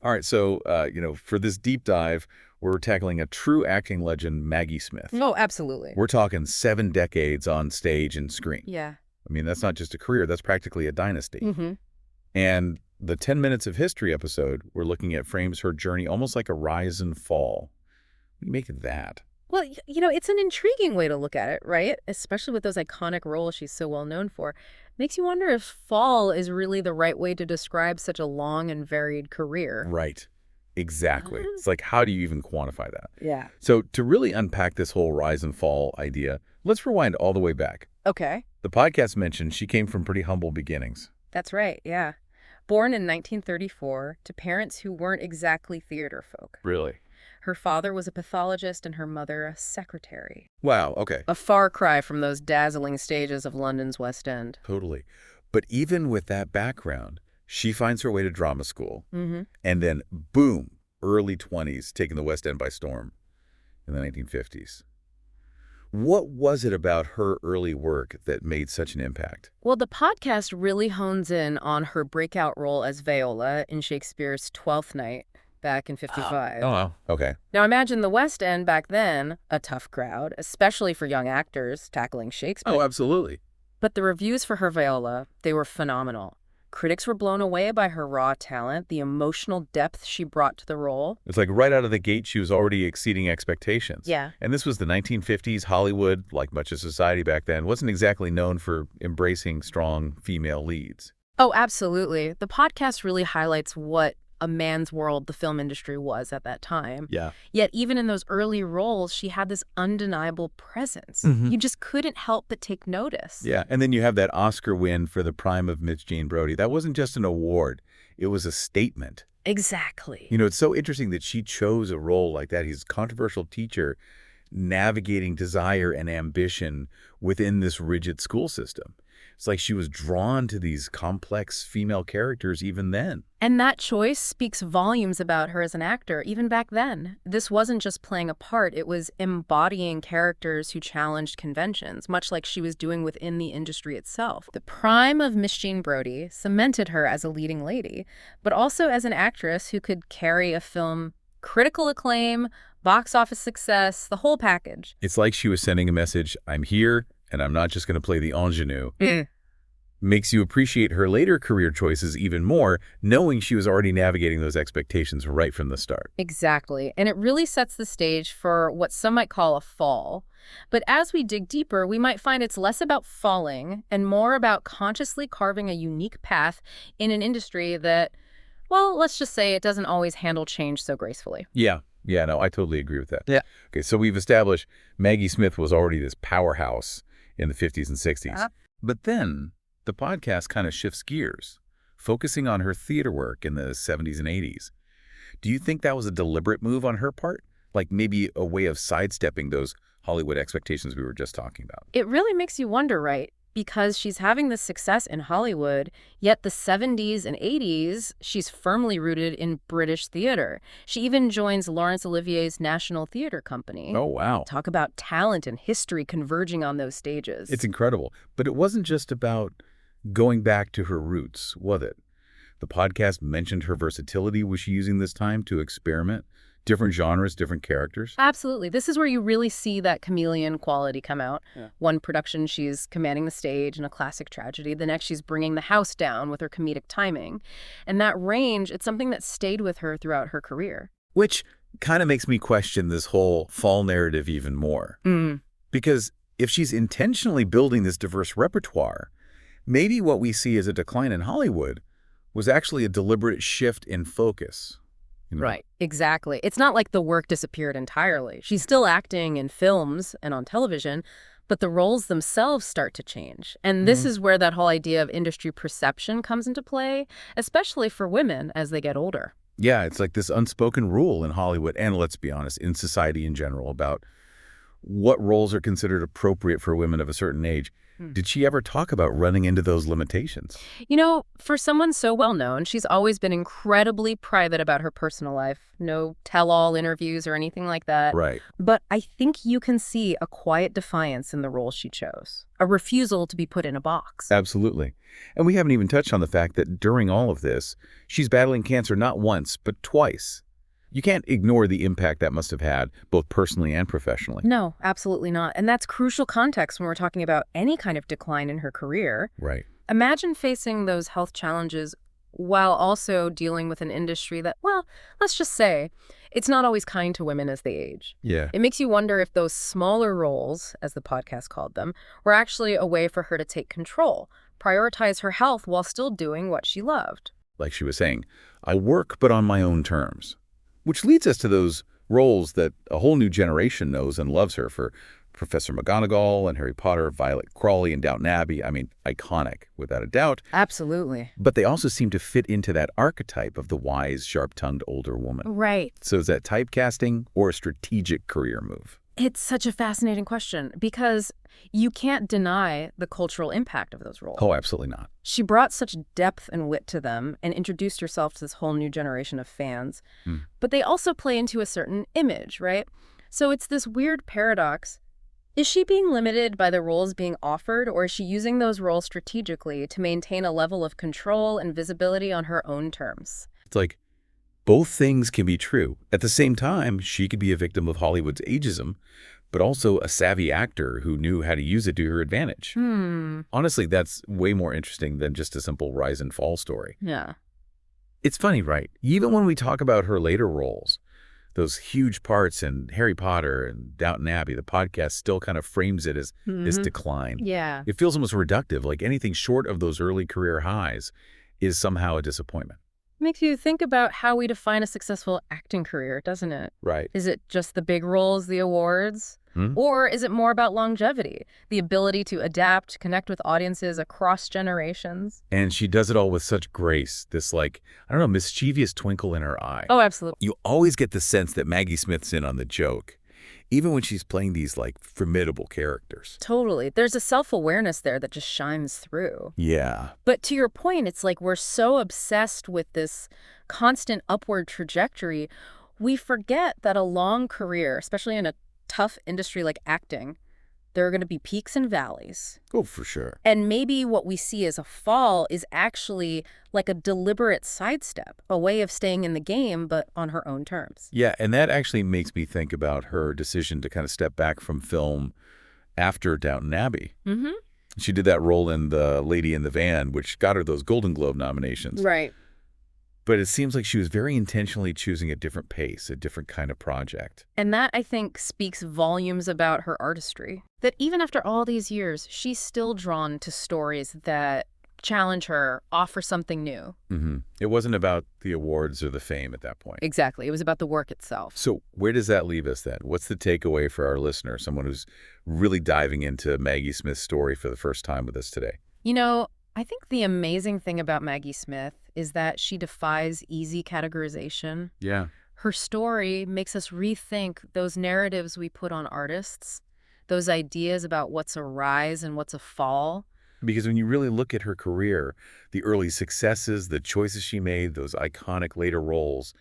All right, so, for this deep dive, we're tackling a true acting legend, Maggie Smith. Oh, absolutely. We're talking 7 decades on stage and screen. Yeah. I mean, that's not just a career, that's practically a dynasty. Mm-hmm. And the 10 Minutes of History episode, we're looking at frames her journey almost like a rise and fall. What do you make of that? Well, it's an intriguing way to look at it, right? Especially with those iconic roles she's so well known for. Makes you wonder if fall is really the right way to describe such a long and varied career. Right. Exactly. It's like, how do you even quantify that? Yeah. So to really unpack this whole rise and fall idea, let's rewind all the way back. Okay. The podcast mentioned she came from pretty humble beginnings. That's right, yeah. Born in 1934 to parents who weren't exactly theater folk. Really? Her father was a pathologist and her mother a secretary. Wow, okay. A far cry from those dazzling stages of London's West End. Totally. But even with that background, she finds her way to drama school. Mm-hmm. And then, boom, early 20s, taking the West End by storm in the 1950s. What was it about her early work that made such an impact? Well, the podcast really hones in on her breakout role as Viola in Shakespeare's Twelfth Night back in 55. Oh, wow. Okay. Now imagine the West End back then, a tough crowd, especially for young actors tackling Shakespeare. Oh, absolutely. But the reviews for her Viola, they were phenomenal. Critics were blown away by her raw talent, the emotional depth she brought to the role. It's like right out of the gate, she was already exceeding expectations. Yeah. And this was the 1950s. Hollywood, like much of society back then, wasn't exactly known for embracing strong female leads. Oh, absolutely. The podcast really highlights what a man's world the film industry was at that time. Yeah. Yet even in those early roles, she had this undeniable presence. Mhm. You just couldn't help but take notice. Yeah, and then you have that Oscar win for the prime of Miss Jean Brodie. That wasn't just an award. It was a statement. Exactly. It's so interesting that she chose a role like that. He's a controversial teacher navigating desire and ambition within this rigid school system. It's like she was drawn to these complex female characters even then. And that choice speaks volumes about her as an actor, even back then. This wasn't just playing a part, it was embodying characters who challenged conventions, much like she was doing within the industry itself. The prime of Miss Jean Brodie cemented her as a leading lady, but also as an actress who could carry a film critical acclaim, box office success, the whole package. It's like she was sending a message, I'm here, and I'm not just going to play the ingenue. Makes you appreciate her later career choices even more, knowing she was already navigating those expectations right from the start. Exactly. And it really sets the stage for what some might call a fall. But as we dig deeper, we might find it's less about falling and more about consciously carving a unique path in an industry that, well, let's just say it doesn't always handle change so gracefully. Yeah, no, I totally agree with that. Yeah. Okay, so we've established Maggie Smith was already this powerhouse in the 50s and 60s. But then the podcast kind of shifts gears, focusing on her theater work in the 70s and 80s. Do you think that was a deliberate move on her part? Like maybe a way of sidestepping those Hollywood expectations we were just talking about? It really makes you wonder, right? Because she's having this success in Hollywood, yet the 70s and 80s, she's firmly rooted in British theater. She even joins Laurence Olivier's National Theatre Company. Oh, wow. Talk about talent and history converging on those stages. It's incredible. But it wasn't just about going back to her roots, was it? The podcast mentioned her versatility. Was she using this time to experiment? Different genres, different characters? Absolutely. This is where you really see that chameleon quality come out. Yeah. One production, she's commanding the stage in a classic tragedy. The next, she's bringing the house down with her comedic timing. And that range, it's something that stayed with her throughout her career. Which kind of makes me question this whole fall narrative even more. Because if she's intentionally building this diverse repertoire, maybe what we see as a decline in Hollywood was actually a deliberate shift in focus. Right, exactly. It's not like the work disappeared entirely. She's still acting in films and on television, but the roles themselves start to change. And this is where that whole idea of industry perception comes into play, especially for women as they get older. Yeah, it's like this unspoken rule in Hollywood, and let's be honest, in society in general, about what roles are considered appropriate for women of a certain age. Did she ever talk about running into those limitations? You know, for someone so well known, she's always been incredibly private about her personal life. No tell-all interviews or anything like that. Right. But I think you can see a quiet defiance in the role she chose, a refusal to be put in a box. Absolutely. And we haven't even touched on the fact that during all of this, she's battling cancer not once, but twice. You can't ignore the impact that must have had, both personally and professionally. No, absolutely not. And that's crucial context when we're talking about any kind of decline in her career. Right. Imagine facing those health challenges while also dealing with an industry that, well, let's just say, it's not always kind to women as they age. Yeah. It makes you wonder if those smaller roles, as the podcast called them, were actually a way for her to take control, prioritize her health while still doing what she loved. Like she was saying, I work but on my own terms. Which leads us to those roles that a whole new generation knows and loves her for. Professor McGonagall and Harry Potter, Violet Crawley and Downton Abbey. I mean, iconic, without a doubt. Absolutely. But they also seem to fit into that archetype of the wise, sharp-tongued older woman. Right. So is that typecasting or a strategic career move? It's such a fascinating question because you can't deny the cultural impact of those roles. Oh, absolutely not. She brought such depth and wit to them and introduced herself to this whole new generation of fans. But they also play into a certain image, right? So it's this weird paradox. Is she being limited by the roles being offered, or is she using those roles strategically to maintain a level of control and visibility on her own terms? It's like both things can be true. At the same time, she could be a victim of Hollywood's ageism, but also a savvy actor who knew how to use it to her advantage. Honestly, that's way more interesting than just a simple rise and fall story. Yeah. It's funny, right? Even when we talk about her later roles, those huge parts in Harry Potter and Downton Abbey, the podcast still kind of frames it as this decline. Yeah. It feels almost reductive, like anything short of those early career highs is somehow a disappointment. Makes you think about how we define a successful acting career, doesn't it? Right. Is it just the big roles, the awards? Or is it more about longevity, the ability to adapt, connect with audiences across generations? And she does it all with such grace, this like, I don't know, mischievous twinkle in her eye. Oh, absolutely. You always get the sense that Maggie Smith's in on the joke, even when she's playing these like formidable characters. Totally. There's a self-awareness there that just shines through. Yeah. But to your point, it's like we're so obsessed with this constant upward trajectory, we forget that a long career, especially in a tough industry like acting, there are going to be peaks and valleys. Oh, for sure. And maybe what we see as a fall is actually like a deliberate sidestep, a way of staying in the game, but on her own terms. Yeah, and that actually makes me think about her decision to kind of step back from film after Downton Abbey. She did that role in The Lady in the Van, which got her those Golden Globe nominations. Right. But it seems like she was very intentionally choosing a different pace, a different kind of project. And that, I think, speaks volumes about her artistry. That even after all these years, she's still drawn to stories that challenge her, offer something new. It wasn't about the awards or the fame at that point. Exactly. It was about the work itself. So where does that leave us then? What's the takeaway for our listener, someone who's really diving into Maggie Smith's story for the first time with us today? You know, I think the amazing thing about Maggie Smith is that she defies easy categorization. Yeah. Her story makes us rethink those narratives we put on artists, those ideas about what's a rise and what's a fall. Because when you really look at her career, the early successes, the choices she made, those iconic later roles,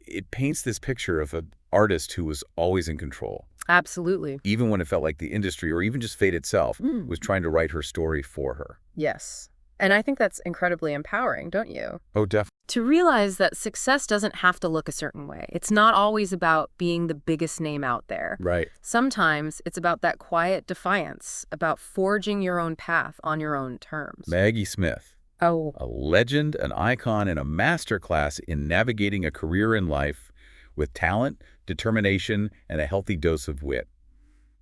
it paints this picture of an artist who was always in control. Absolutely. Even when it felt like the industry or even just fate itself was trying to write her story for her. Yes. And I think that's incredibly empowering, don't you? Oh, definitely. To realize that success doesn't have to look a certain way. It's not always about being the biggest name out there. Right. Sometimes it's about that quiet defiance, about forging your own path on your own terms. Maggie Smith. Oh. A legend, an icon, and a masterclass in navigating a career in life with talent, determination, and a healthy dose of wit.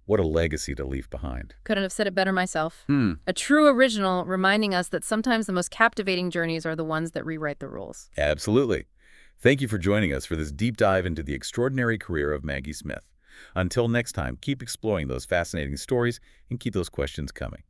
What a legacy to leave behind. Couldn't have said it better myself. A true original reminding us that sometimes the most captivating journeys are the ones that rewrite the rules. Absolutely. Thank you for joining us for this deep dive into the extraordinary career of Maggie Smith. Until next time, keep exploring those fascinating stories and keep those questions coming.